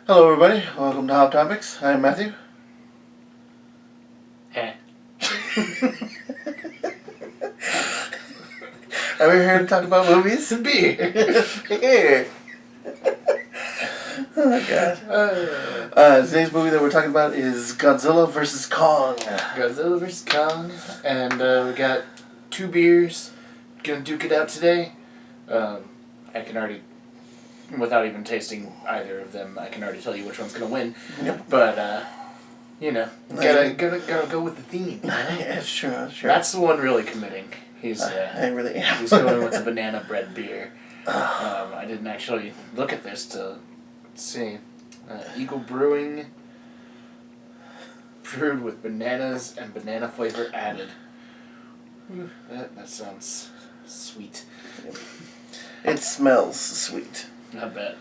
Hello, everybody. Welcome to HopTopics. I'm Matthew. Eh. And we're here to talk about movies and beer. Beer. Oh my god. Today's movie that we're talking about is Godzilla vs. Kong. Godzilla vs. Kong, and we got 2 beers. Gonna duke it out today. I can already, without even tasting either of them, I can already tell you which one's gonna win. Yep. But gotta go with the theme. Yeah, sure. That's the one really committing. He's I really am. He's going with the banana bread beer. I didn't actually look at this to see. Eagle Brewing, brewed with bananas and banana flavor added. Ooh, that sounds sweet. It smells sweet. I bet.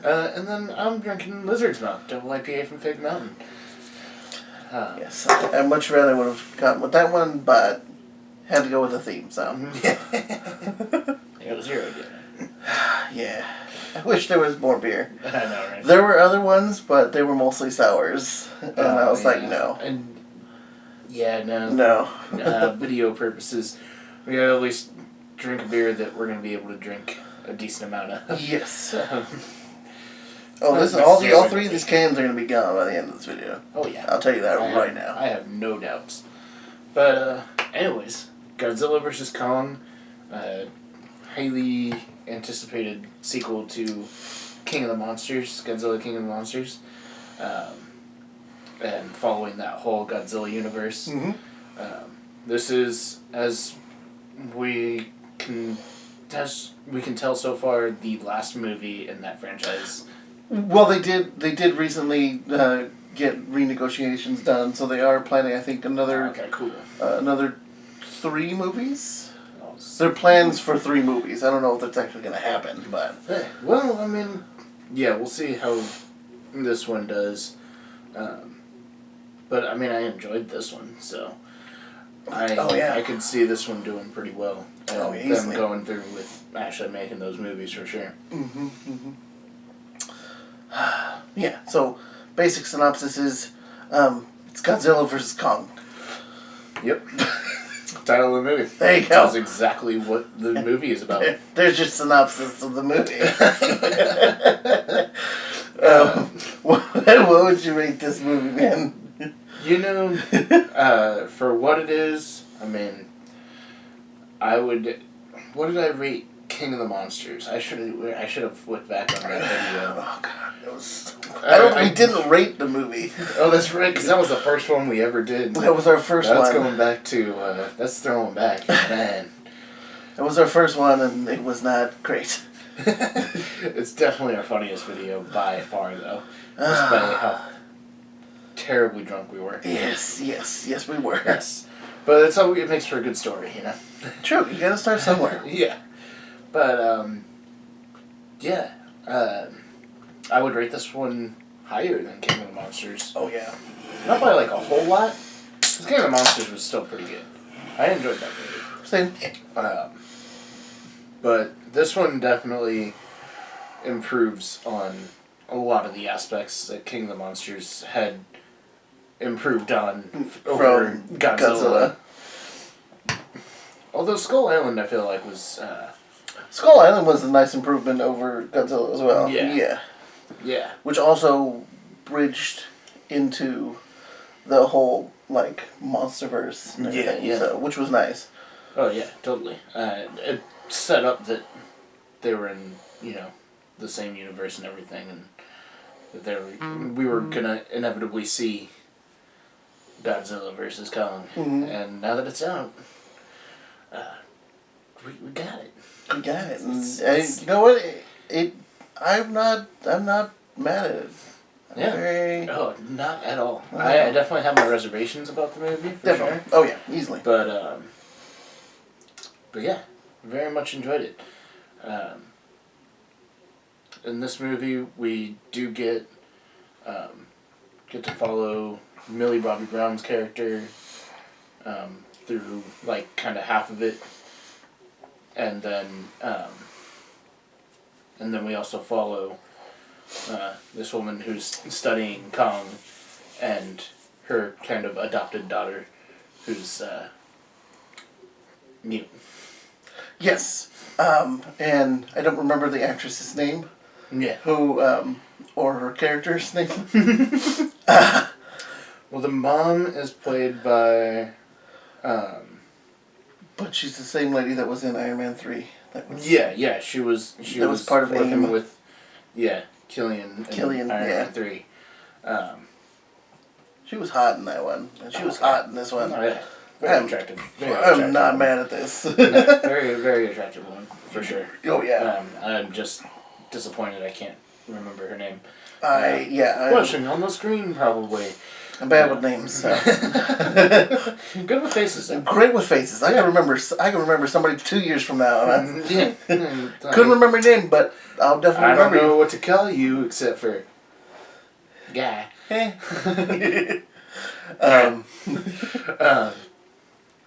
And then I'm drinking Lizard's Mouth, double IPA from Fig Mountain. Yes, I much rather would have gone with that one, but had to go with the theme, so. It was your idea. Yeah. I wish there was more beer. I know, right? There were other ones, but they were mostly sours. And I was like, no. And no. No. Video purposes, we gotta at least drink a beer that we're gonna be able to drink a decent amount of. Yes. All 3 of these cans are gonna be gone by the end of this video. Oh yeah. I'll tell you that right now. I have no doubts. But anyways, Godzilla vs. Kong, highly anticipated sequel to King of the Monsters, Godzilla King of the Monsters, and following that whole Godzilla universe. Mm-hmm. This is, as we can tell so far, the last movie in that franchise. Well, they did recently get renegotiations done, so they are planning, I think, another 3 movies. There are plans for 3 movies. I don't know if that's actually going to happen, but... Well, I mean, yeah, we'll see how this one does. But, I mean, I enjoyed this one, so... I could see this one doing pretty well. And them going through with actually making those movies for sure. Mm-hmm, mm-hmm. Yeah, so basic synopsis is it's Godzilla vs. Kong. Yep. Title of the movie. There you go. That's exactly what the movie is about. There's your synopsis of the movie. What would you rate this movie, man? You know, for what it is, I mean, I would... What did I rate King of the Monsters? I should have looked back on that video. Oh, God. It was... I didn't rate the movie. Oh, that's right, because that was the first one we ever did. That was our first one. That's going back to... that's throwing back, man. It was our first one, and it was not great. It's definitely our funniest video by far, though. Just by how terribly drunk we were. Yes, we were. Yes. But that's how it makes for a good story, you know? True, you gotta start somewhere. Yeah. But, I would rate this one higher than King of the Monsters. Oh, yeah. Not by, like, a whole lot, because King of the Monsters was still pretty good. I enjoyed that movie. Same. But this one definitely improves on a lot of the aspects that King of the Monsters had improved on over Godzilla. Although Skull Island, I feel like, was... Skull Island was a nice improvement over Godzilla as well. Yeah. Which also bridged into the whole, like, Monsterverse and everything. Yeah. So, which was nice. Oh, yeah, totally. It set up that they were in, the same universe and everything, and that we were going to inevitably see Godzilla versus Kong. Mm-hmm. And now that it's out, we got it. We got it. And you know what? I'm not mad at it. Not at all. I definitely have my reservations about the movie, for sure. Oh, yeah, easily. But yeah, very much enjoyed it. In this movie, we do get to follow Millie Bobby Brown's character through, like, kind of half of it. And then we also follow this woman who's studying Kong, and her kind of adopted daughter, who's mute. Yes. And I don't remember the actress's name. Yeah. Who, or her character's name. Well, the mom is played by. But she's the same lady that was in Iron Man 3. Yeah, she was part of working AIM. with, Killian in Iron Man 3. She was hot in that one, and she was hot in this one. Oh, yeah. Very attractive. I'm not mad at this. No, very, very attractive woman, for sure. Oh, yeah. I'm just disappointed I can't remember her name. I'm Flashing on the screen, probably. I'm bad with names. So. Good with faces, though. Great with faces. I can remember somebody 2 years from now. Yeah. Couldn't remember your name, but I'll definitely remember. I don't know what to call you except for guy.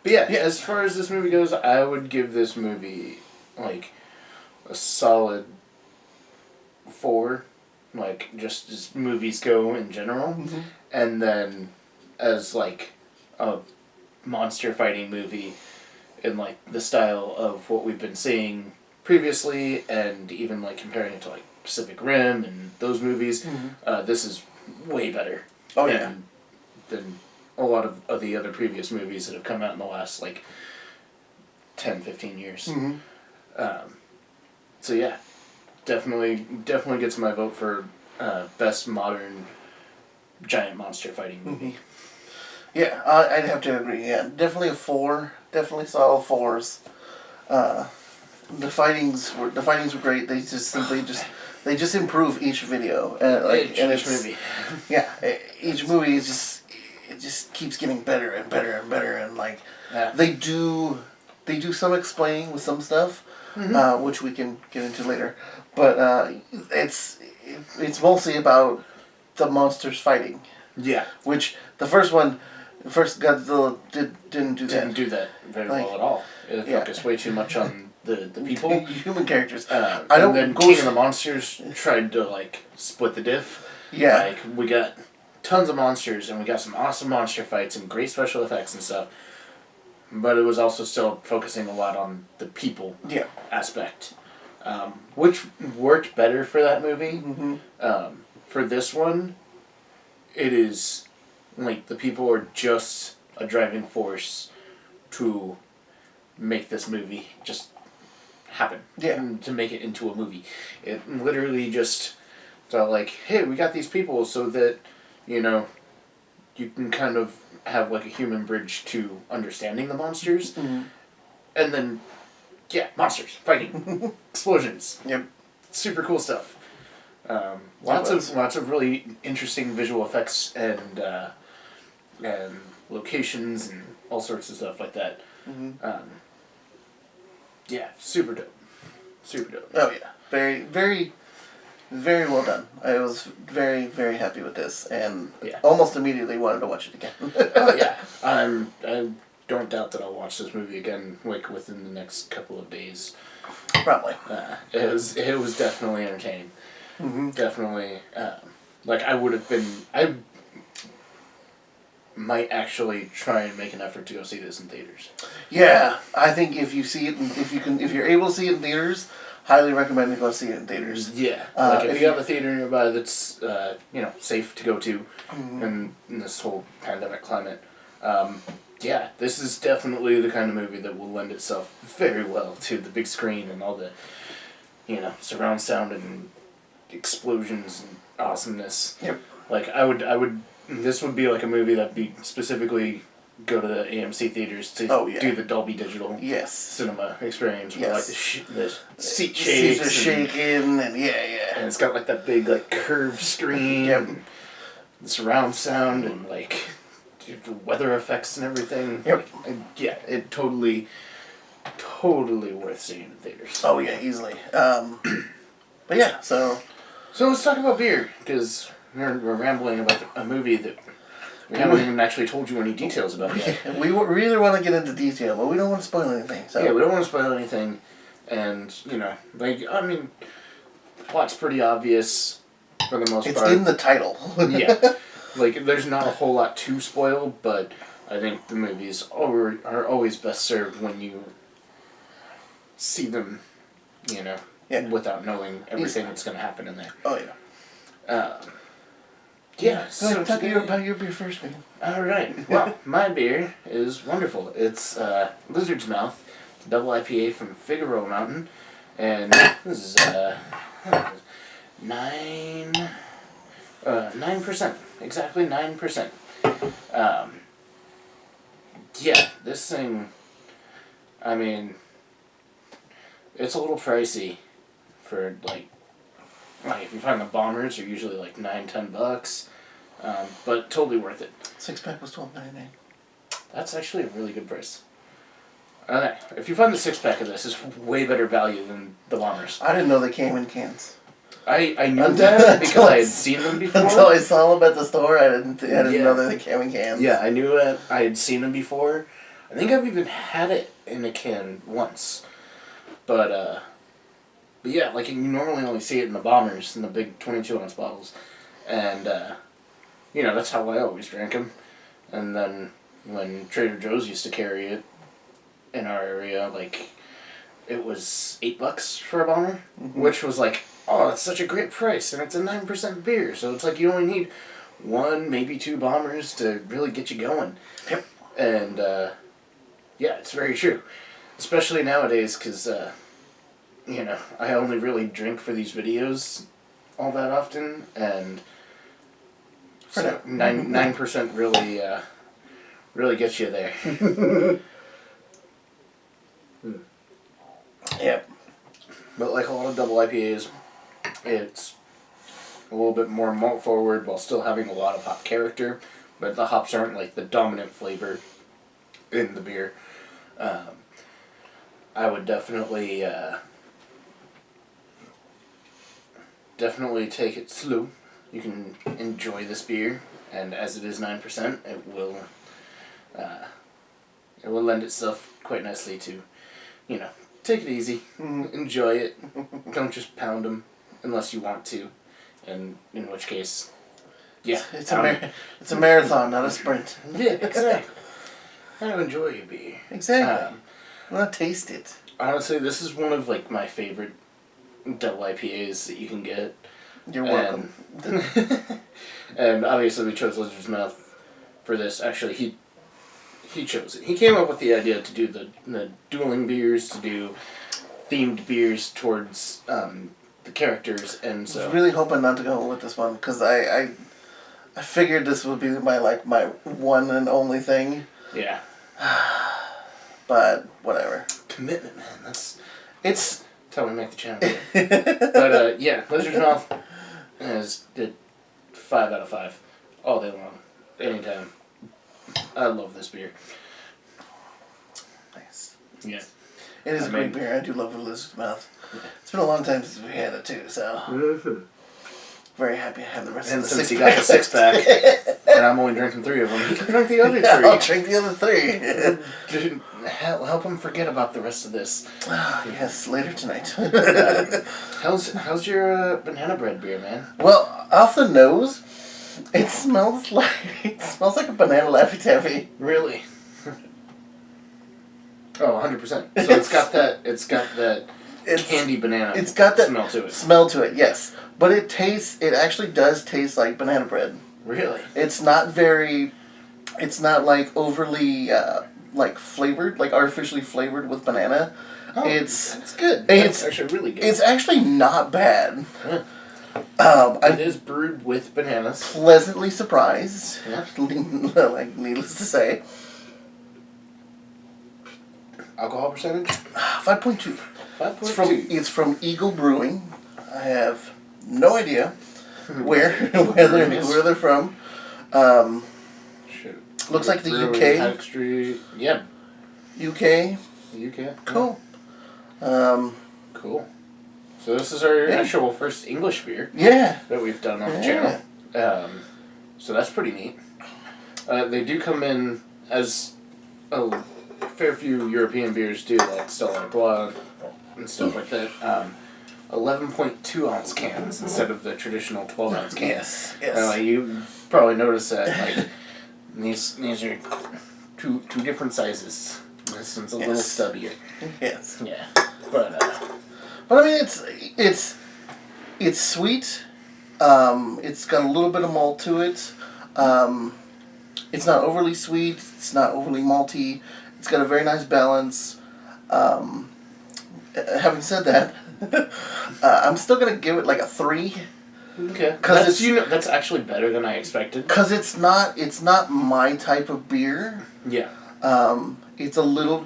But yeah, as far as this movie goes, I would give this movie like a solid 4. Like, just as movies go in general. Mm-hmm. And then as like a monster fighting movie in like the style of what we've been seeing previously, and even like comparing it to like Pacific Rim and those movies, this is way better. Oh, yeah. Than a lot of the other previous movies that have come out in the last like 10, 15 years. Mm-hmm. So yeah, definitely gets my vote for best modern giant monster fighting movie. Yeah, I'd have to agree. Yeah, definitely a 4. Definitely solid 4s. The fightings were great. They just simply they just improve each video, and each movie. Yeah, each movie is just keeps getting better and better and better, and like they do some explaining with some stuff, which we can get into later. But it's mostly about the monsters fighting. Yeah. Which the first Godzilla didn't do that. Didn't do that very well at all. It focused way too much on the people. Human characters. And then King of the Monsters tried to like split the diff. Yeah. Like, we got tons of monsters and we got some awesome monster fights and great special effects and stuff. But it was also still focusing a lot on the people aspect. Which worked better for that movie. Mm-hmm. For this one, it is like the people are just a driving force to make this movie just happen. Yeah. To make it into a movie. It literally just like, hey, we got these people so that, you can kind of have like a human bridge to understanding the monsters. Mm-hmm. And then, monsters, fighting, explosions. Yep. Super cool stuff. Lots of really interesting visual effects and locations and all sorts of stuff like that. Mm-hmm. Super dope. Super dope. Oh yeah, very, very, very well done. I was very, very happy with this, and almost immediately wanted to watch it again. Oh yeah, I don't doubt that I'll watch this movie again, like within the next couple of days. Probably. It was definitely entertaining. Mm-hmm. Definitely, I might actually try and make an effort to go see this in theaters. Yeah, I think if you see it, if you're able to see it in theaters, highly recommend to go see it in theaters. Yeah, if you have a theater nearby that's safe to go to, in this whole pandemic climate, this is definitely the kind of movie that will lend itself very well to the big screen and all the, surround sound and explosions and awesomeness. Yep. Like I would. This would be like a movie that'd be specifically go to the AMC theaters to do the Dolby Digital cinema experience where like the seat shakes. Seats are shaking and and it's got like that big like curved screen and the surround sound and like the weather effects and everything. Yep. It totally worth seeing in theaters. Oh yeah, easily. But yeah, so let's talk about beer because we're rambling about a movie that we haven't even actually told you any details about yet. We really want to get into detail, but we don't want to spoil anything. So. Yeah, we don't want to spoil anything, and plot's pretty obvious. for the most it's part. It's in the title. Yeah. Like, there's not a whole lot to spoil, but I think the movies are always best served when you see them, you know, without knowing everything that's going to happen in there. Oh, yeah. Yeah, so talk about your beer first, man. All right. Well, my beer is wonderful. It's Lizard's Mouth, double IPA from Figueroa Mountain, and this is 9%, exactly 9%. Yeah, this thing, I mean, it's a little pricey for like if you find the bombers are usually like $9-10, but totally worth it. 6-pack was $12.99. That's actually a really good price. Okay, if you find the 6-pack of this, it's way better value than the bombers. I didn't know they came in cans. I knew that because I had seen them before. Until I saw them at the store, I didn't know that they came in cans. Yeah, I knew it. I had seen them before. I think I've even had it in a can once, but yeah, like you normally only see it in the bombers, in the big 22-ounce bottles, and that's how I always drank them. And then when Trader Joe's used to carry it in our area, like it was $8 for a bomber, which was like, oh, that's such a great price, and it's a 9% beer, so it's like you only need 1, maybe 2 bombers to really get you going. Yep. And yeah, it's very true, especially nowadays, because I only really drink for these videos all that often, and so 9% really gets you there. Yep. But like a lot of double IPAs, it's a little bit more malt forward while still having a lot of hop character, but the hops aren't like the dominant flavor in the beer. I would definitely take it slow. You can enjoy this beer, and as it is 9%, it will lend itself quite nicely to, take it easy, enjoy it. Don't just pound them unless you want to, and in which case, yeah, it's a marathon, not a sprint. Yeah, exactly. How to enjoy your beer. Exactly. I want to taste it. Honestly, this is one of like my favorite double IPAs that you can get. You're welcome. And obviously we chose Lizard's Mouth for this. Actually, he chose it. He came up with the idea to do the dueling beers, to do themed beers towards the characters, and so... I was really hoping not to go with this one, because I figured this would be my one and only thing. Yeah. But, whatever. Commitment, man. That's how we make the channel. But, yeah, Lizard's Mouth did 5 out of 5 all day long, anytime. I love this beer. Nice. Yeah. It is a great beer. I do love a Lizard's Mouth. Yeah. It's been a long time since we had it too, so very happy to have the rest of the 6-pack. And since he got the 6-pack, and I'm only drinking 3 of them, he can drink the other 3. I'll drink the other 3. Help him forget about the rest of this. Yes, later tonight. How's your banana bread beer, man? Well, off the nose, it smells like a banana Laffy Taffy. Really? Oh, 100%. So it's got that candy banana. It's got that smell to it. Yes, but it actually does taste like banana bread. Really? It's not like overly like flavored, like artificially flavored with banana. Oh, that's good. It's actually really good. It's actually not bad. It is brewed with bananas. Pleasantly surprised. Yeah. Like, needless to say. Alcohol percentage? 5.2. 5.2. It's from Eagle Brewing. I have no idea where they're from. Looks like the UK. Paddock Street. Yep. UK. Cool. Cool. So this is our actual first English beer. Yeah. That we've done on the channel. So that's pretty neat. They do come in as a fair few European beers do, like Stella Artois and stuff like that. 11.2 ounce cans instead of the traditional 12 ounce cans. Yes. You probably noticed that. Like these are two different sizes. This one's a little stubbier. Yes. Yeah. But I mean, it's sweet. It's got a little bit of malt to it. It's not overly sweet. It's not overly malty. It's got a very nice balance. Having said that, I'm still gonna give it like a 3. Okay. Because that's actually better than I expected. Because it's not my type of beer. Yeah. It's a little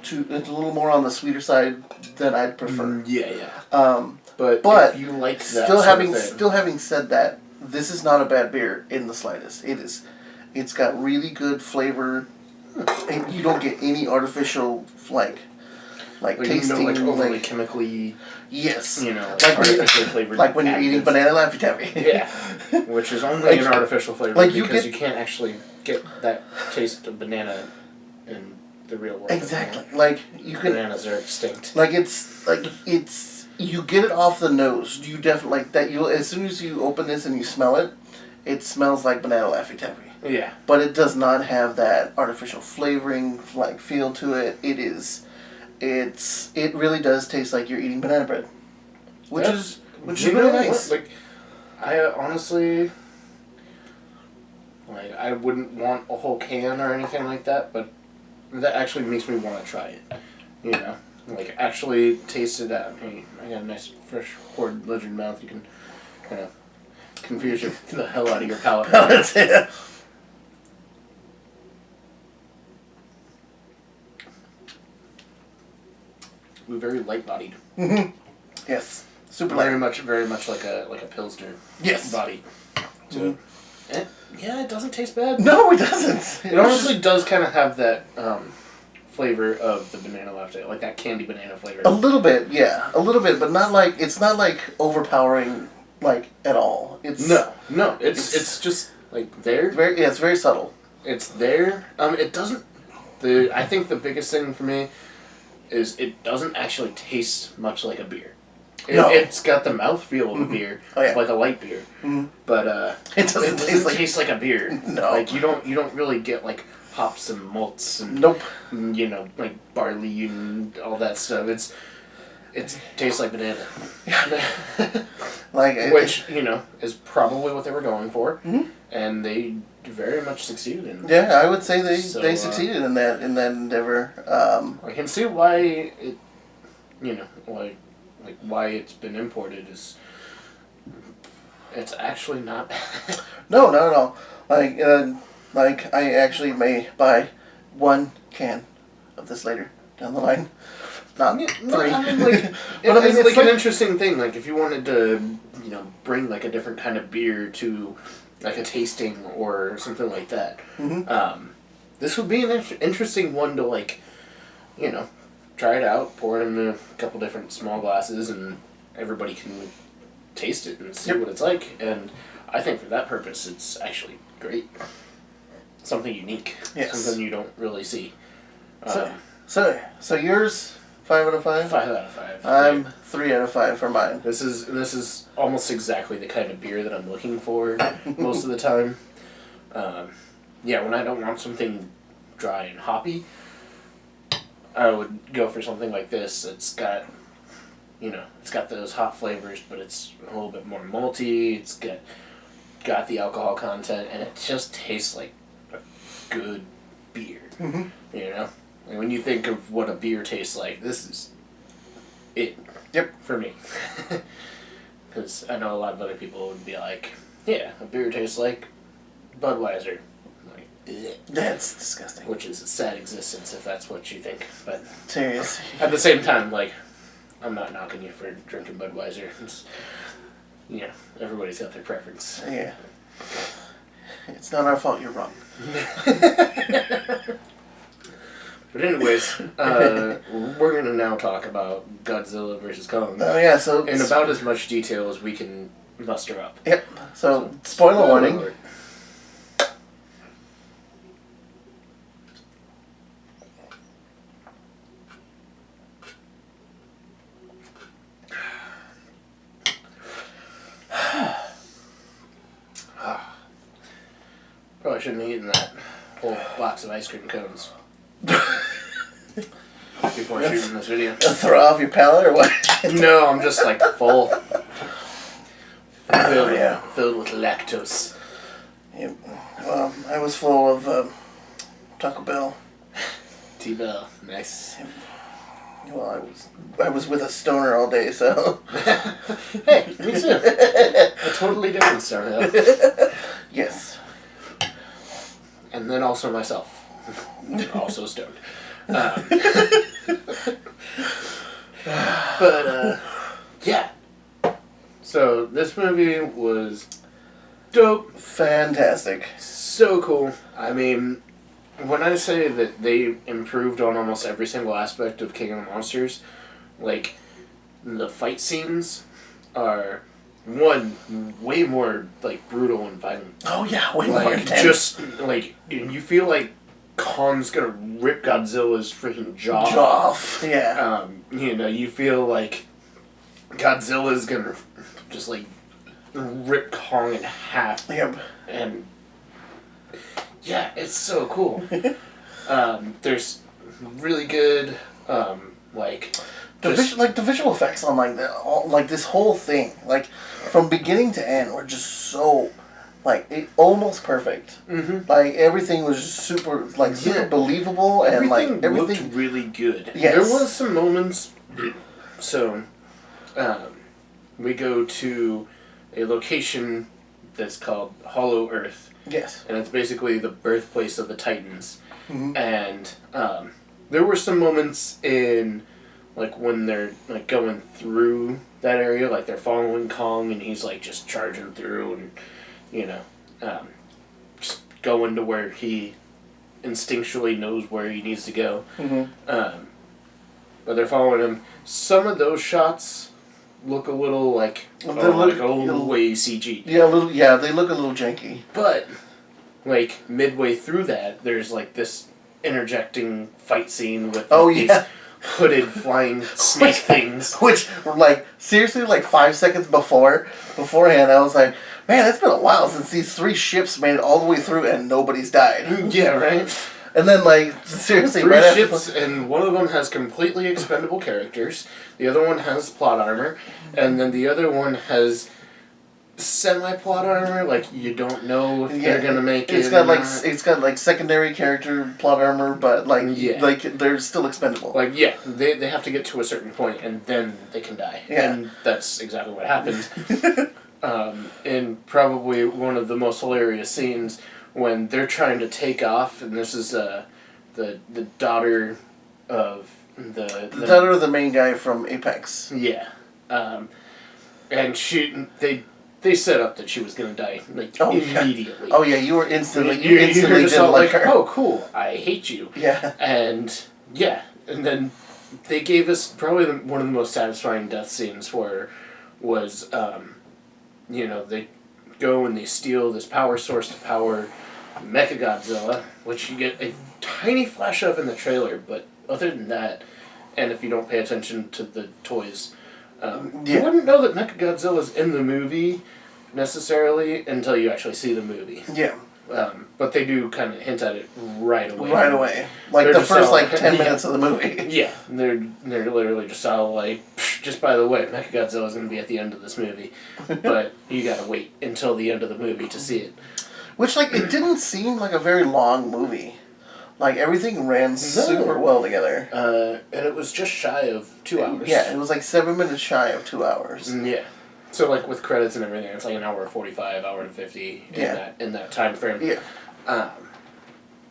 more on the sweeter side than I'd prefer. Yeah. But if you like that still having said that, this is not a bad beer in the slightest. It is. It's got really good flavor, and you don't get any artificial like tasting overly chemically. Yes. Artificially flavored. Like when you're eating banana Laffy Taffy. Yeah. Which is only an artificial flavor because you can't actually get that taste of banana in the real world. Exactly. Bananas are extinct. It's you get it off the nose. You definitely as soon as you open this and you smell it, it smells like banana Laffy Taffy. Yeah. But it does not have that artificial flavoring feel to it. It really does taste like you're eating banana bread, which is really nice. I honestly, I wouldn't want a whole can or anything like that, but that actually makes me want to try it. Actually taste it out. Hey, I got a nice fresh poured lizard mouth. You can kind of confuse the hell out of your palate. Yeah. We're very light-bodied. Mm-hmm. Yes. Super light. Very much like a Pilsner. Yes. Body. So, it doesn't taste bad. No, it doesn't. It honestly does kind of have that flavor of the banana latte, like that candy banana flavor. A little bit, yeah, but it's not overpowering at all. It's it's just there. It's very subtle. It's there. It doesn't. I think the biggest thing for me is it doesn't actually taste much like a beer. It's got the mouthfeel of a beer, like a light beer, but it doesn't taste like a beer. No, you don't really get hops and malts and barley and all that stuff. It tastes like banana, which is probably what they were going for, and they very much succeeded in. Yeah, I would say they succeeded in that endeavor. I can see why it, why it's been imported is it's actually not bad. No, not at all. I actually may buy 1 can of this later down the line. Not 3. It's an interesting thing. If you wanted to, bring a different kind of beer to a tasting or something like that. This would be an interesting one to try it out, pour it in a couple different small glasses, and everybody can taste it and see what it's like. And I think for that purpose, it's actually great. Something unique. Yes. Something you don't really see. So yours 5 out of 5. 5 out of 5. I'm 3 out of 5 for mine. This is almost exactly the kind of beer that I'm looking for most of the time. When I don't want something dry and hoppy, I would go for something like this. It's got those hop flavors, but it's a little bit more malty. It's got the alcohol content, and it just tastes like a good beer. When you think of what a beer tastes like, this is it. Yep. For me. Because I know a lot of other people would be like, yeah, a beer tastes like Budweiser. That's disgusting. Which is a sad existence if that's what you think. But seriously. At the same time, I'm not knocking you for drinking Budweiser. It's, everybody's got their preference. Yeah. It's not our fault you're wrong. But anyways, we're going to now talk about Godzilla vs. Kong. Oh yeah, so in about as much detail as we can muster up. Yep. So spoiler warning. Alert. probably shouldn't have eaten that whole box of ice cream cones before shooting this video. Throw off your palate or what? No, I'm just like full. Filled with lactose. Yeah. Well, I was full of Taco Bell. T-Bell, nice. Well, I was with a stoner all day, so. Hey, me too. A totally different story, though. Yes. And then also myself, also stoned. But yeah. So this movie was dope. Fantastic. So cool. I mean, when I say that they improved on almost every single aspect of King of the Monsters, like, the fight scenes are, one, way more, like, brutal and violent. Oh yeah, way like, more intense. Just, like, you feel like Kong's gonna rip Godzilla's freaking jaw off. Yeah. You know, you feel like Godzilla's gonna just, like, rip Kong in half. Yep. And yeah, it's so cool. There's really good, the visual effects on like this whole thing, like from beginning to end, were just so almost perfect. Mm-hmm. Like everything was just super believable and everything looked really good. Yes. There was some moments. So, we go to a location that's called Hollow Earth. Yes. And it's basically the birthplace of the Titans. Mm-hmm. And there were some moments in, like, when they're, like, going through that area, like, they're following Kong and he's, like, just charging through and, you know, just going to where he instinctually knows where he needs to go. Mm-hmm. But they're following him. Some of those shots look a little like a little way CG. Yeah, they look a little janky. But like midway through that, there's like this interjecting fight scene with these hooded flying snake things. Which like seriously, like 5 seconds beforehand, I was like, man, it's been a while since these 3 ships made it all the way through and nobody's died. Yeah, right. And then, like, seriously, 3 right ships, and one of them has completely expendable characters. The other one has plot armor, and then the other one has semi-plot armor. Like, you don't know if they're gonna make it. It's got secondary character plot armor, but like they're still expendable. Like they have to get to a certain point, and then they can die. Yeah. And that's exactly what happened. And probably one of the most hilarious scenes. When they're trying to take off, and this is the daughter of the daughter of the main guy from Apex. Yeah, and they set up that she was gonna die immediately. Yeah. Oh yeah, you were instantly you instantly just didn't like her. Oh cool, I hate you. Yeah. And then they gave us probably one of the most satisfying death scenes for her was they go and they steal this power source to power Mechagodzilla, which you get a tiny flash of in the trailer, but other than that, and if you don't pay attention to the toys, you wouldn't know that Mechagodzilla's in the movie necessarily until you actually see the movie. Yeah. But they do kind of hint at it right away. Right away. Like the first 10 minutes of the movie. Yeah. They're literally just all like, just by the way, Mechagodzilla's going to be at the end of this movie. But you got to wait until the end of the movie to see it. Which, it didn't seem like a very long movie. Like, everything ran super well together. And it was just shy of 2 hours. Yeah, it was 7 minutes shy of 2 hours. Yeah. So, with credits and everything, it's an hour 45, hour and 50 in that time frame. Yeah.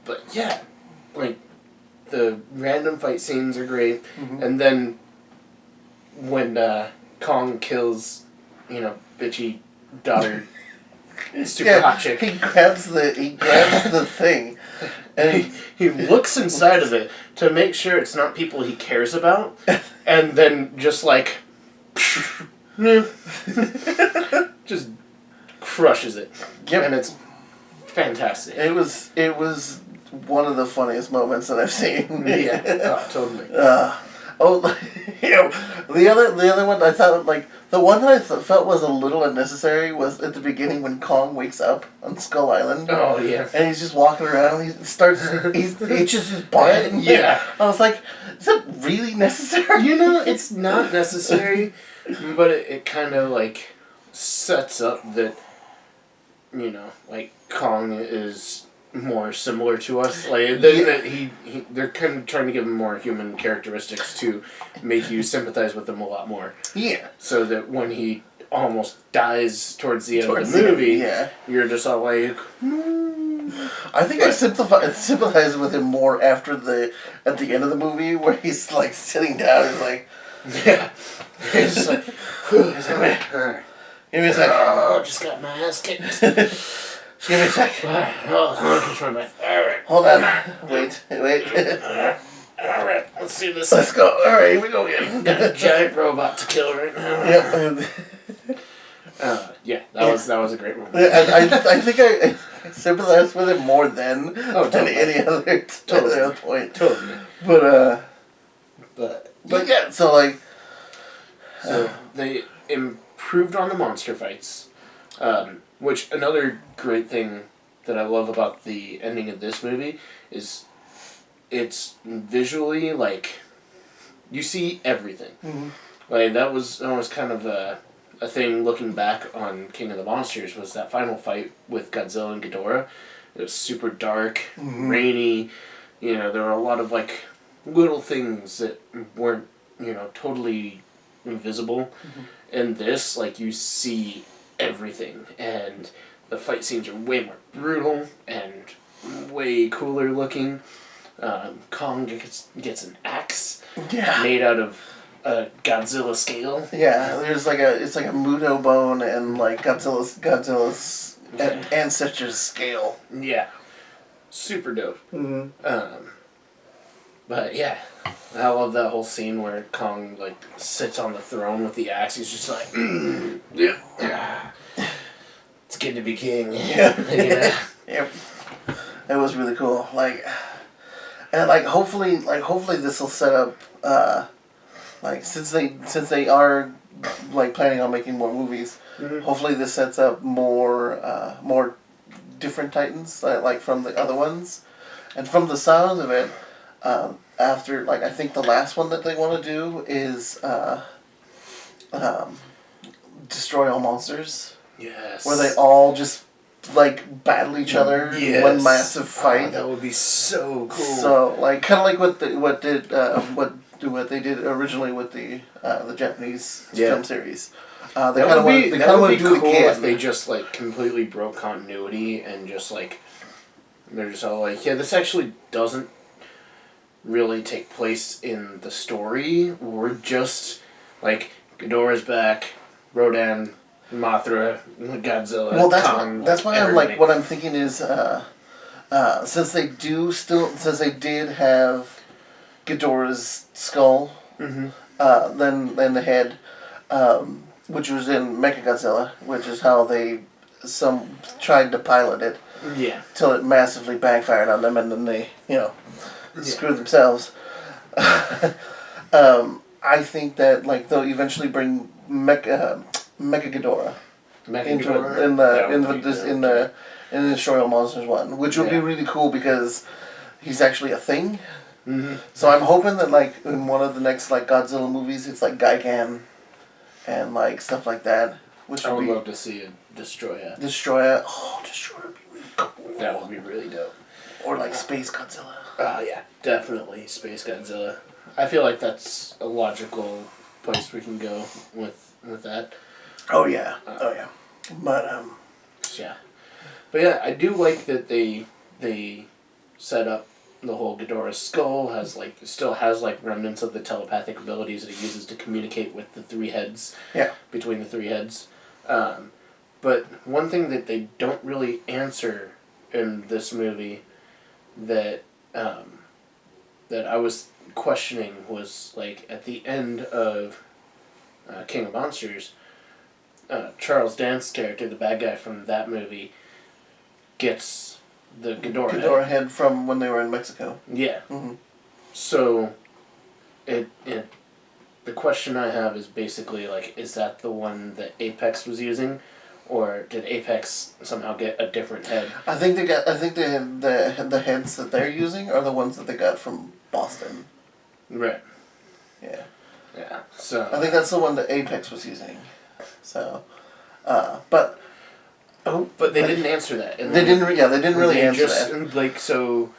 But, yeah. The random fight scenes are great. Mm-hmm. And then, when Kong kills, bitchy daughter... super hot chick. He grabs the thing, and he looks inside of it to make sure it's not people he cares about, and then just just crushes it. Yep. And it's fantastic. It was one of the funniest moments that I've seen. Yeah, totally. Oh, the other one I thought like the one that I felt was a little unnecessary was at the beginning when Kong wakes up on Skull Island. Oh yeah. And he's just walking around. He itches his butt. Yeah. I was like, is that really necessary? It's not necessary, but it kind of like sets up that like Kong is more similar to us. Like that they're kind of trying to give him more human characteristics to make you sympathize with him a lot more. Yeah. So that when he almost dies towards the end of the movie, you're just all like. I think I sympathize with him more at the end of the movie where he's like sitting down and like. Yeah. He's just like. Give me a sec. Oh, just got my ass kicked. Give me a sec. Oh, I'm gonna control my. Alright. Hold on. Wait. Alright, let's do this. Let's go. Alright, here we go again. Got a giant robot to kill right now. Yep. That was a great movie. I think I sympathize with him more than any other point. Totally. But yeah, so like. So they improved on the monster fights. Which another great thing that I love about the ending of this movie is it's visually like you see everything. Mm-hmm. Like that was kind of a thing looking back on King of the Monsters was that final fight with Godzilla and Ghidorah. It was super dark, rainy. There were a lot of like little things that weren't totally invisible. In this, like you see everything, and the fight scenes are way more brutal and way cooler looking. Kong gets an axe made out of a Godzilla scale. Yeah, there's like it's like a Muto bone and like Godzilla's ancestors scale. Yeah, super dope. Mm-hmm. But yeah, I love that whole scene where Kong like sits on the throne with the axe. He's just like, yeah, it's good to be king. Yeah. Yep. It was really cool. And hopefully this will set up. Since they are like planning on making more movies, hopefully this sets up more different Titans like from the other ones, and from the sounds of it. After I think the last one that they want to do is destroy all monsters. Yes. Where they all just battle each other in one massive fight. Oh, that would be so cool. So kind of like what they did originally with the Japanese film series. They kind of want to do it again. If they just completely broke continuity and just they're just all this actually doesn't really take place in the story. We're just Ghidorah's back, Rodan, Mothra, Godzilla. Well, Kong, that's why I'm what I'm thinking is since they did have Ghidorah's skull, then the head, which was in Mechagodzilla, which is how they tried to pilot it. Yeah. Till it massively backfired on them, and then they screw themselves. I think that they'll eventually bring Mechaghidorah into it in the Destroy All Monsters one, which would be really cool because he's actually a thing. Mm-hmm. So I'm hoping that in one of the next Godzilla movies, it's Gigan and stuff like that. Which I would love to see a Destroyer. Destroyer. Oh, Destroyer would be really cool. That would be really dope. Or Space Godzilla. Yeah, definitely Space Godzilla. I feel like that's a logical place we can go with that. Oh yeah. But yeah. But yeah, I do like that they set up the whole Ghidorah's skull still has remnants of the telepathic abilities that it uses to communicate with the three heads. Yeah. Between the three heads. But one thing that they don't really answer in this movie that that I was questioning was at the end of King of Monsters, Charles Dance's character, the bad guy from that movie, gets the Ghidorah head from when they were in Mexico. Yeah. Mm-hmm. So the question I have is basically like, is that the one that Apex was using, or did Apex somehow get a different head? I think they got. I think the heads that they're using are the ones that they got from Boston. Right. Yeah. Yeah. So I think that's the one that Apex was using. So, but. Oh, but they didn't answer that. And they didn't. Yeah, they didn't really answer just, that. Like, so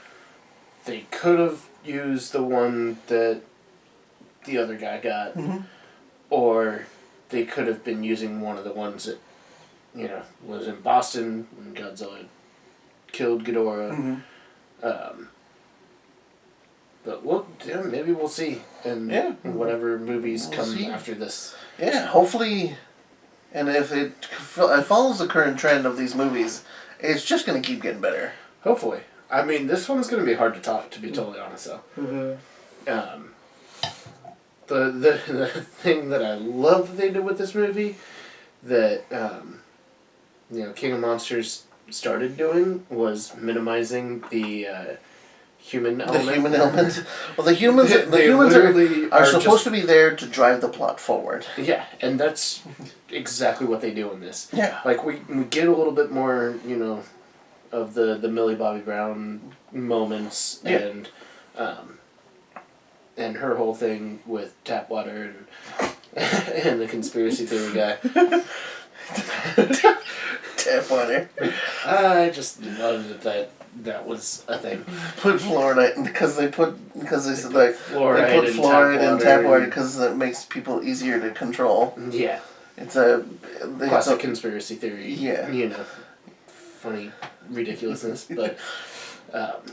they could have used the one that the other guy got, or they could have been using one of the ones that, you know, was in Boston when Godzilla killed Ghidorah. But maybe we'll see in whatever movies come after this. Yeah, hopefully, and if it follows the current trend of these movies, it's just going to keep getting better. Hopefully. I mean, this one's going to be hard to top, to be totally honest, though. The thing that I love that they did with this movie that, King of Monsters started doing was minimizing the human element. The human element. Well, the humans are supposed to be there to drive the plot forward. Yeah, and that's exactly what they do in this. Yeah. Like, we get a little bit more, of the Millie Bobby Brown moments and her whole thing with Tapwater and the conspiracy theory guy. Tapwater. I just loved that was a thing. Put fluoride because they said like fluoride they put fluoride in tap water because it makes people easier to control. Yeah. It's a classic conspiracy theory. Yeah. Funny ridiculousness, but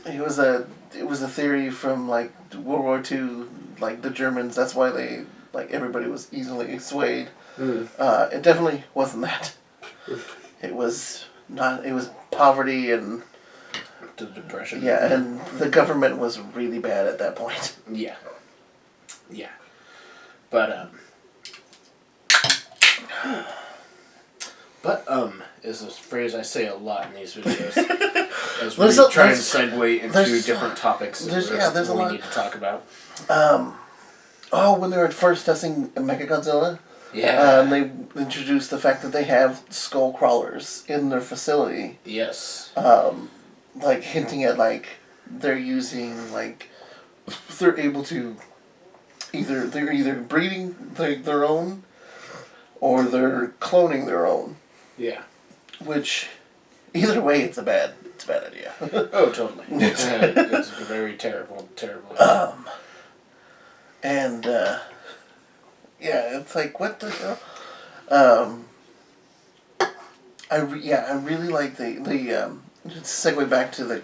it was a theory from like World War II, like the Germans. That's why they everybody was easily swayed. It definitely wasn't that. It was not. It was poverty and the depression. Yeah, and the government was really bad at that point. Yeah. Yeah. But is a phrase I say a lot in these videos. As we try and segue into different topics there's a lot we need to talk about. When they were first testing Mechagodzilla, they introduced the fact that they have skull crawlers in their facility. Yes. Hinting at they're using they're able to they're breeding their own, or they're cloning their own. Yeah. Which, either way, it's a bad idea. Oh, totally. It's a very terrible idea. It's like, what the hell? I really like the segue back to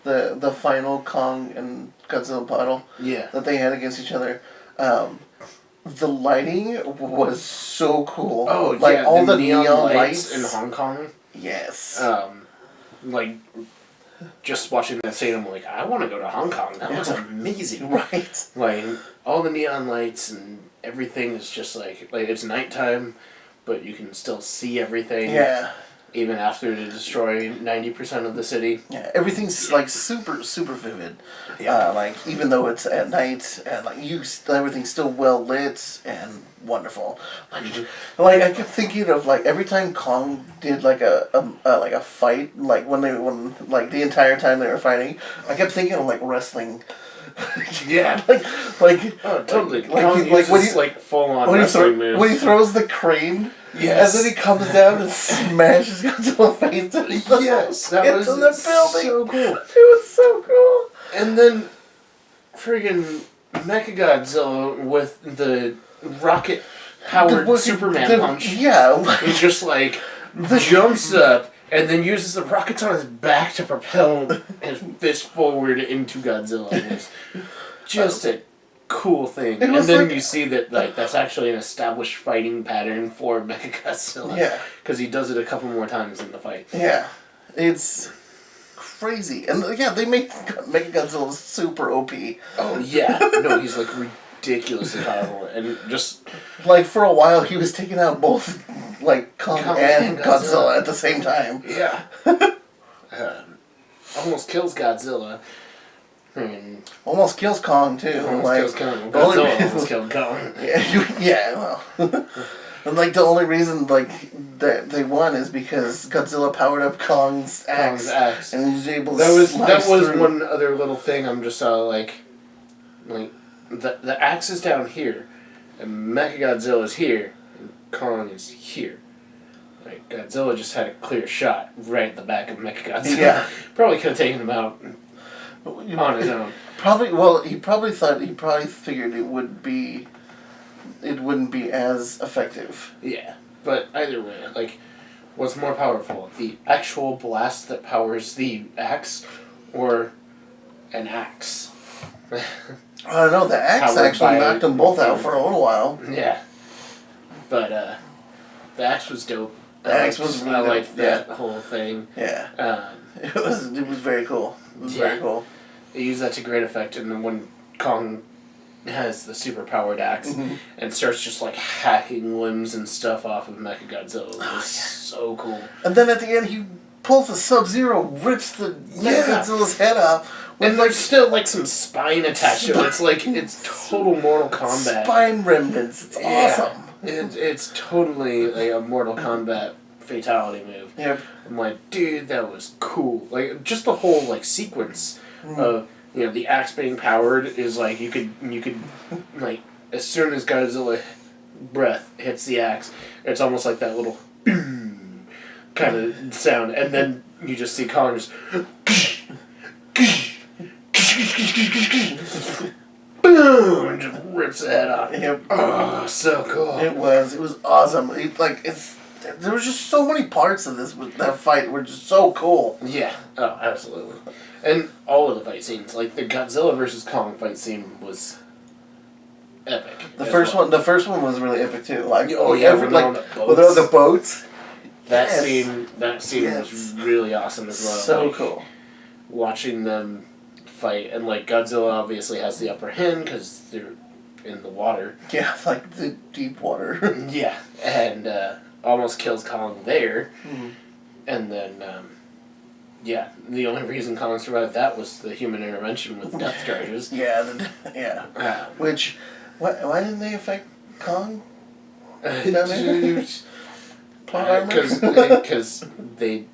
the final Kong and Godzilla battle that they had against each other. The lighting was so cool. Oh, all the neon lights in Hong Kong. Yes. Just watching that scene, I'm like, I want to go to Hong Kong. That was amazing. Right. All the neon lights and everything is just it's nighttime, but you can still see everything. Yeah. Even after they destroy 90% of the city. Yeah, everything's super, super vivid. Yeah. Even though it's at night, and everything's still well lit and wonderful. I kept thinking of every time Kong did a fight, when the entire time they were fighting, I kept thinking of wrestling. Yeah. Totally. Kong uses full on wrestling moves. When he throws the crane. Yes. And then he comes down and smashes Godzilla face Yes, that was so cool. It was so cool. And then friggin' Mechagodzilla with the rocket-powered Superman punch. Yeah. He just jumps up and then uses the rockets on his back to propel his fist forward into Godzilla. It was just a cool thing. And then you see that that's actually an established fighting pattern for Mechagodzilla. Yeah. Because he does it a couple more times in the fight. Yeah. It's crazy. And they make Mechagodzilla super OP. Oh yeah. No, he's ridiculously powerful. And just for a while he was taking out both Kong and Godzilla at the same time. Yeah. Almost kills Godzilla. I mean, almost kills Kong too. Almost kills Kong. Godzilla almost killed Kong. Yeah, well. And like the only reason like that they won is because Godzilla powered up Kong's axe. And he was able to that was one other little thing. I'm just like the axe is down here, and Mechagodzilla's here, and Kong is here. Like Godzilla just had a clear shot right at the back of Mechagodzilla. Yeah, probably could have taken him out on his own. Probably. Well, he probably figured it wouldn't be as effective. Yeah, but either way, like, what's more powerful, the actual blast that powers the axe, or an axe? I don't know. The axe actually knocked them both out for a little while. Yeah, but the axe was dope. The axe was really dope. I liked that whole thing. Yeah. It was very cool. It was very cool. They used that to great effect, and then when Kong has the super-powered axe and starts just like hacking limbs and stuff off of Mechagodzilla. It was so cool. And then at the end he pulls the Sub-Zero, rips the Mechagodzilla's head off. And there's still like some spine attached to it. It's like, it's total Mortal Kombat. Spine remnants. It's awesome. It's totally like a Mortal Kombat fatality move. Yep. I'm like, dude, that was cool. Like, just the whole like sequence of, you know, the axe being powered is like, you could like, as soon as Godzilla breath hits the axe, it's almost like that little kind of sound, and then you just see Kong just boom, and just rips the head off. Yep. Oh, so cool. It was awesome. There was just so many parts of that fight were just so cool. Yeah. Oh, absolutely. And all of the fight scenes, like the Godzilla versus Kong fight scene was epic. The first one was really epic too. Like, with all the boats. That scene was really awesome as well. So cool. Watching them fight, and like Godzilla obviously has the upper hand because they're in the water. Yeah, like the deep water. Yeah, and almost kills Kong there, and then the only reason Kong survived that was the human intervention with depth charges. Which, why didn't they affect Kong? Because they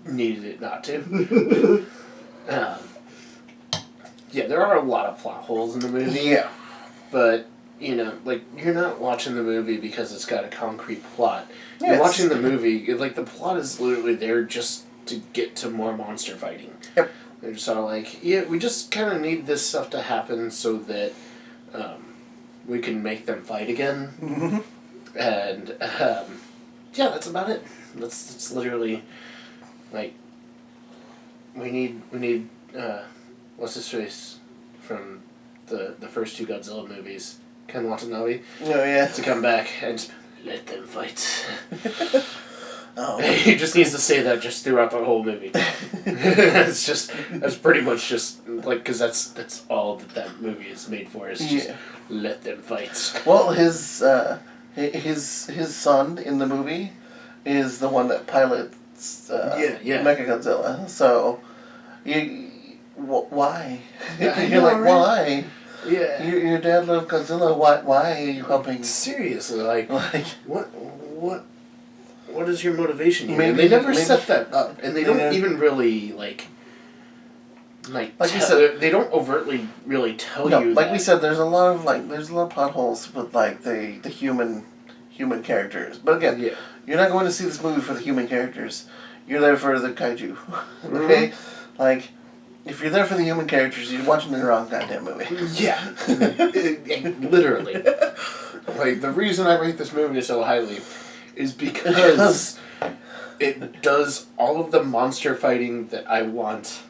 needed it not to. There are a lot of plot holes in the movie. Yeah. But, you know, like, you're not watching the movie because it's got a concrete plot. You're watching the movie, like, the plot is literally there just to get to more monster fighting. Yep. They're just all like, we just kind of need this stuff to happen so that we can make them fight again. Mm-hmm. And, that's about it. That's literally, like, we need what's his face from the first two Godzilla movies, Ken Watanabe, to come back and just let them fight. He just needs to say that just throughout the whole movie. That's pretty much just like, because that's all that movie is made for, is just let them fight. Well, his son in the movie is the one that pilots Mechagodzilla. So, why? You're like, why? Yeah. Your dad loved Godzilla. Why are you helping? Seriously, like what is your motivation here? They never set that up, and they don't even really like we said, they don't overtly really tell you. Like we said, there's a lot of potholes with like the human characters. But again, you're not going to see this movie for the human characters. You're there for the kaiju. Okay? Mm-hmm. Like, if you're there for the human characters, you're watching the wrong goddamn movie. Yeah. Literally. Like, the reason I rate this movie so highly is because it does all of the monster fighting that I want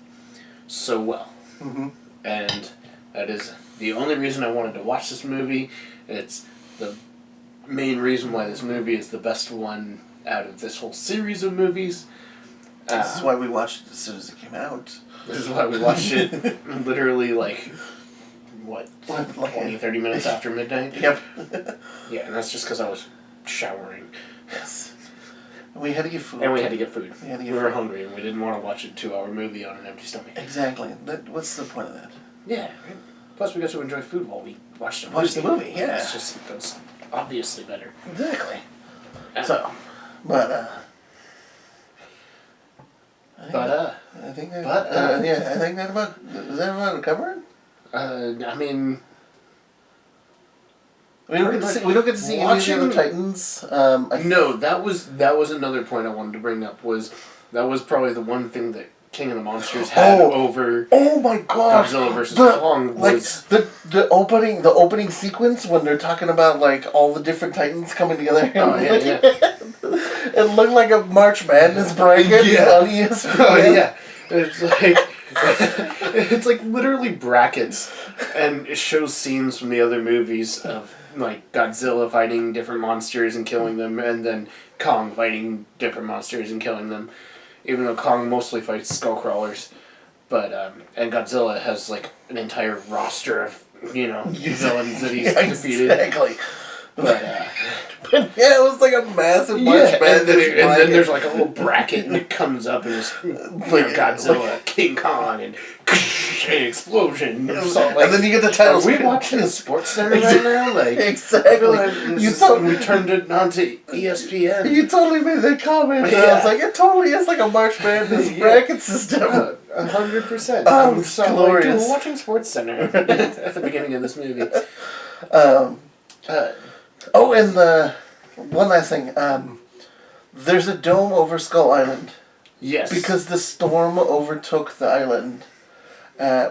so well. Mm-hmm. And that is the only reason I wanted to watch this movie. It's the main reason why this movie is the best one out of this whole series of movies. This is why we watched it as soon as it came out. This is why we watched it literally, like, 20, 30 minutes after midnight? Yep. Yeah, and that's just because I was showering. Yes. We had to get food. And we had to get food. We were hungry, and we didn't want to watch a 2-hour movie on an empty stomach. Exactly. What's the point of that? Yeah. Plus, we got to enjoy food while we watched the movie. Yeah. That's obviously better. Exactly. I think that about is that about covered? I mean, we don't get to see any of the other Titans. No, that was another point I wanted to bring up. That was probably the one thing that King of the Monsters had over. Oh my God! Godzilla vs Kong was the opening sequence when they're talking about like all the different Titans coming together. Oh yeah. It looked like a March Madness bracket on ESPN. Oh yeah, it's like literally brackets, and it shows scenes from the other movies of like Godzilla fighting different monsters and killing them, and then Kong fighting different monsters and killing them. Even though Kong mostly fights skullcrawlers, but and Godzilla has like an entire roster of villains that he's defeated. Exactly. But yeah, it was like a massive March Madness. And then there's like a little bracket, and it comes up, and it's Godzilla, King Kong, and explosion. And then you get the title. Are we watching the Sports Center right now? Like exactly. We turned it onto ESPN. You totally made that comment. Yeah. I was like, it totally is like a March Madness bracket system. 100%. Oh, it's glorious. We're watching Sports Center at the beginning of this movie. And one last thing. There's a dome over Skull Island. Yes. Because the storm overtook the island,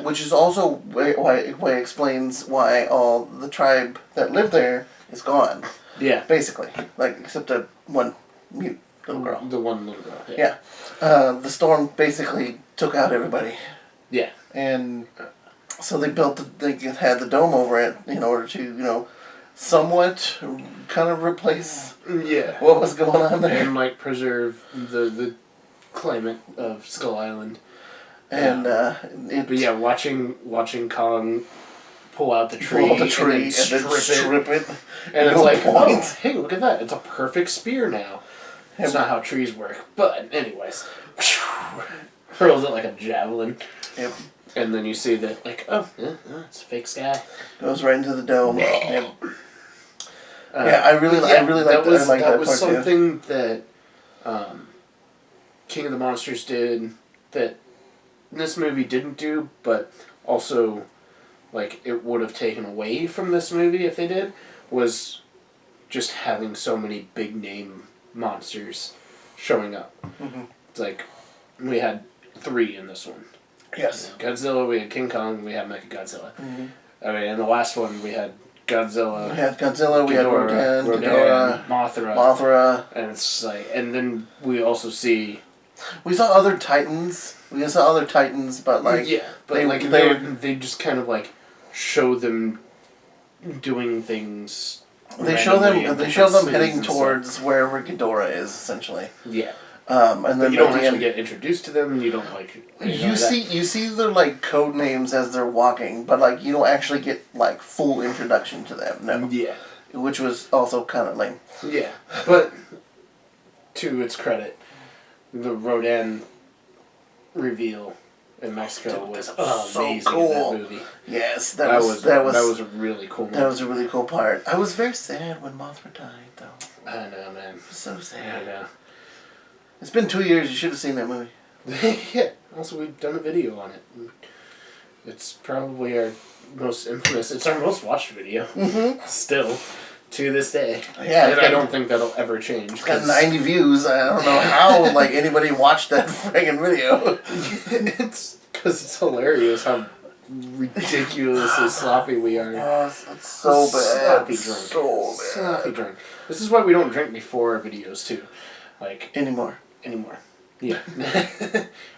which is also why it explains why all the tribe that lived there is gone. Yeah. Basically, like except the one mute little girl. The one little girl. Yeah. The storm basically took out everybody. Yeah. And so they had the dome over it in order to somewhat kind of replace what was going on there. And like preserve the climate of Skull Island. And but yeah, watching Kong pull out the tree, and then strip it. And it's like, oh, hey, look at that. It's a perfect spear now. That's not how trees work. But anyways, hurls it like a javelin. Yep. And then you see that, like, it's a fake sky. Goes right into the dome. Yep. I really like that. That was something that King of the Monsters did that this movie didn't do, but also like it would have taken away from this movie if they did, was just having so many big name monsters showing up. Mm-hmm. It's like we had 3 in this one. Yes. Godzilla, we had King Kong, we had Mechagodzilla. Mm-hmm. I mean, in the last one we had Godzilla. We had Rodan, Mothra. And it's like, and then we also see. We saw other Titans. But like they just kind of like show them doing things. They show them heading towards wherever Ghidorah is, essentially. Yeah. And then but you don't actually get introduced to them. You don't like. You see their like code names as they're walking, but like you don't actually get like full introduction to them. No. Yeah. Which was also kind of lame. Yeah, but to its credit, the Rodan reveal in Mexico was amazing so cool. in that movie. Yes, that was a really cool movie. That was a really cool part. I was very sad when Mothra died, though. I know, man. So sad. I know. It's been 2 years. You should have seen that movie. Yeah. Also, we've done a video on it. It's probably our most infamous. It's our most watched video. Mm-hmm. Still, to this day. Yeah. And I don't think that'll ever change. It's got 90 views. I don't know how like anybody watched that friggin' video. It's because it's hilarious how ridiculously sloppy we are. Oh, it's so bad. Sloppy drunk. So bad. Sloppy drunk. This is why we don't drink before our videos too. Like Anymore. Yeah.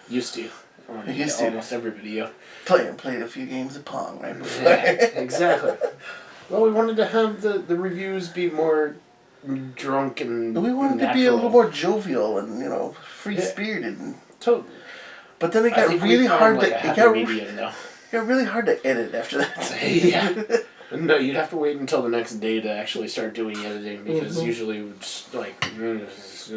Used to. Almost every video. Played a few games of Pong right before. Yeah, exactly. Well, we wanted to have the reviews be more drunk and we wanted natural. to be a little more jovial and free-spirited. And totally. But then it got really hard to it got really hard to edit after that. Yeah. No, you'd have to wait until the next day to actually start doing editing because usually it's like it's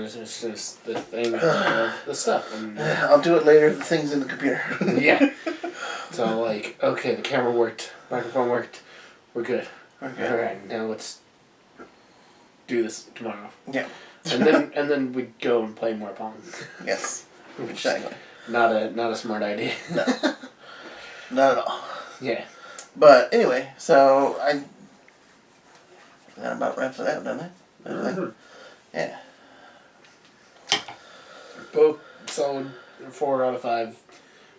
just the thing, the stuff. And, I'll do it later. The thing's in the computer. Yeah. So like, okay, the camera worked, microphone worked, we're good. Okay. All right, now let's do this tomorrow. Yeah. And then we'd go and play more Pong. Yes. Exactly. Not a smart idea. No. Not at all. Yeah. But anyway, so that about wraps it up, doesn't it? Yeah. Both solid 4 out of 5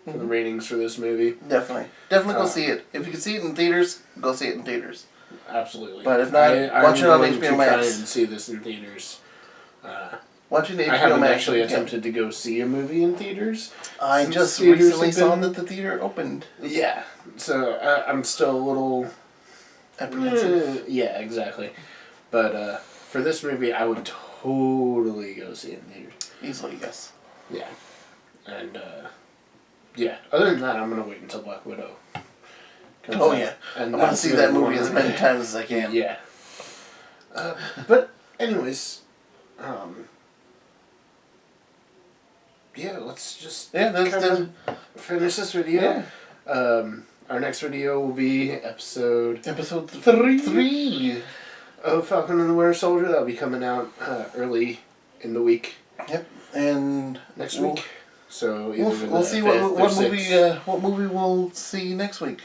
for the ratings for this movie. Definitely go see it. If you can see it in theaters, go see it in theaters. Absolutely. But if not, watch it on HBO Max. I'm going to try and see this in theaters. Watching HBO I haven't Max actually attempted to go see a movie in theaters. I just recently saw that the theater opened. Yeah, so I'm still a little apprehensive. Yeah, exactly. But for this movie, I would totally go see it in theaters. Easily, yes. Yeah, and yeah. Other than that, I'm gonna wait until Black Widow. Oh yeah, and I'm gonna see that movie as many times as I can. Yeah. But anyways, yeah, let's just finish this video. Yeah. Our next video will be episode 3 of Falcon and the Winter Soldier. That'll be coming out early in the week. Yep, and next week. So we'll see what movie we'll see next week.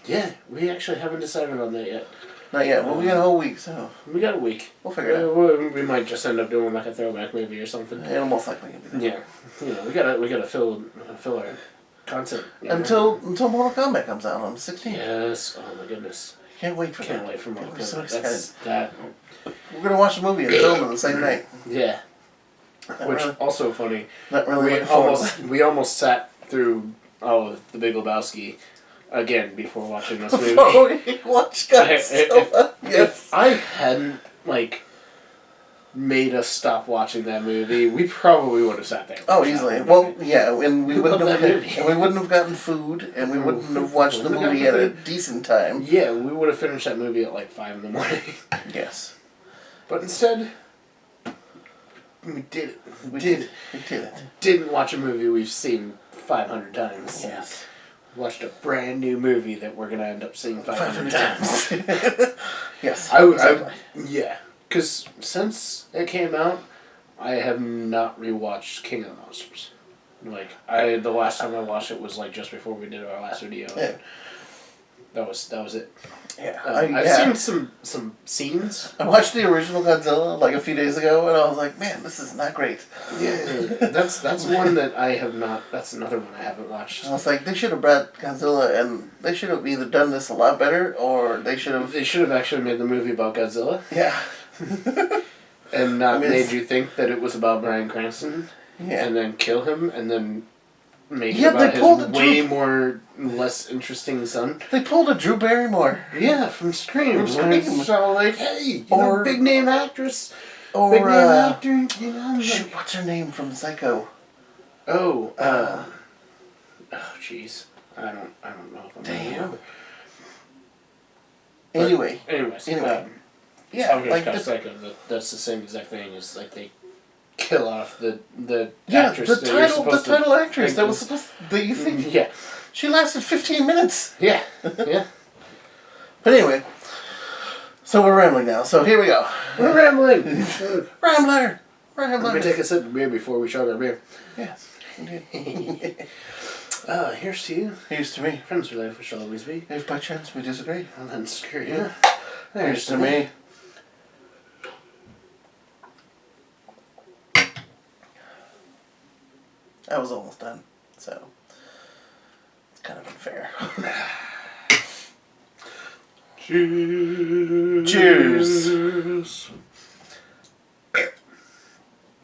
Yeah, we actually haven't decided on that yet. Not yet. Well, we got a whole week, so we got a week. We'll figure it out. We might just end up doing like a throwback movie or something. It'll most likely be that. Yeah, you know, we gotta fill our content until Mortal Kombat comes out on the 16th. Yes. Oh my goodness. Can't wait for Mortal Kombat. So excited. That. We're gonna watch the movie and film it the same night. Yeah. Which also funny. Not really. We almost sat through The Big Lebowski again before watching this movie. Watch Godzilla. Yes. If I hadn't made us stop watching that movie, we probably would have sat there. Oh, easily. Well, yeah, and we wouldn't have gotten food, and we wouldn't have watched the movie at a decent time. Yeah, we would have finished that movie at like 5 in the morning. Yes. But instead, we did it. We did it. Didn't watch a movie we've seen 500 times. Yes. Watched a brand new movie that we're gonna end up seeing 500 times. Yes. Yeah. Because since it came out, I have not rewatched King of the Monsters. The last time I watched it was just before we did our last video. Yeah. That was it. Yeah. I've seen some scenes. I watched the original Godzilla a few days ago, and I was like, man, this is not great. Yeah. That's one that I have not. That's another one I haven't watched. I was like, they should have brought Godzilla, and they should have either done this a lot better, or they should have. They should have actually made the movie about Godzilla. Yeah. And not made you think that it was about Bryan Cranston. Yeah. And then kill him, and then make it about his less interesting son. They pulled a Drew Barrymore. Yeah, from Scream. So hey, big name actress, or big name actor. Shoot, what's her name from Psycho? Oh, jeez, I don't know if I'm gonna remember. Anyway. Yeah, Psycho. That's the same exact thing. Is they kill off the actress. The title actress that was supposed. That you think? Yeah. She lasted 15 minutes. Yeah. Yeah. But anyway, so we're rambling now. So here we go. We're rambling. Rambler. Let me take a sip of beer before we chug our beer. Yes. Here's to you. Here's to me. Friends for life, we shall always be. If by chance we disagree, well then screw you. Here's to me. I was almost done, so it's kind of unfair. Cheers. Cheers.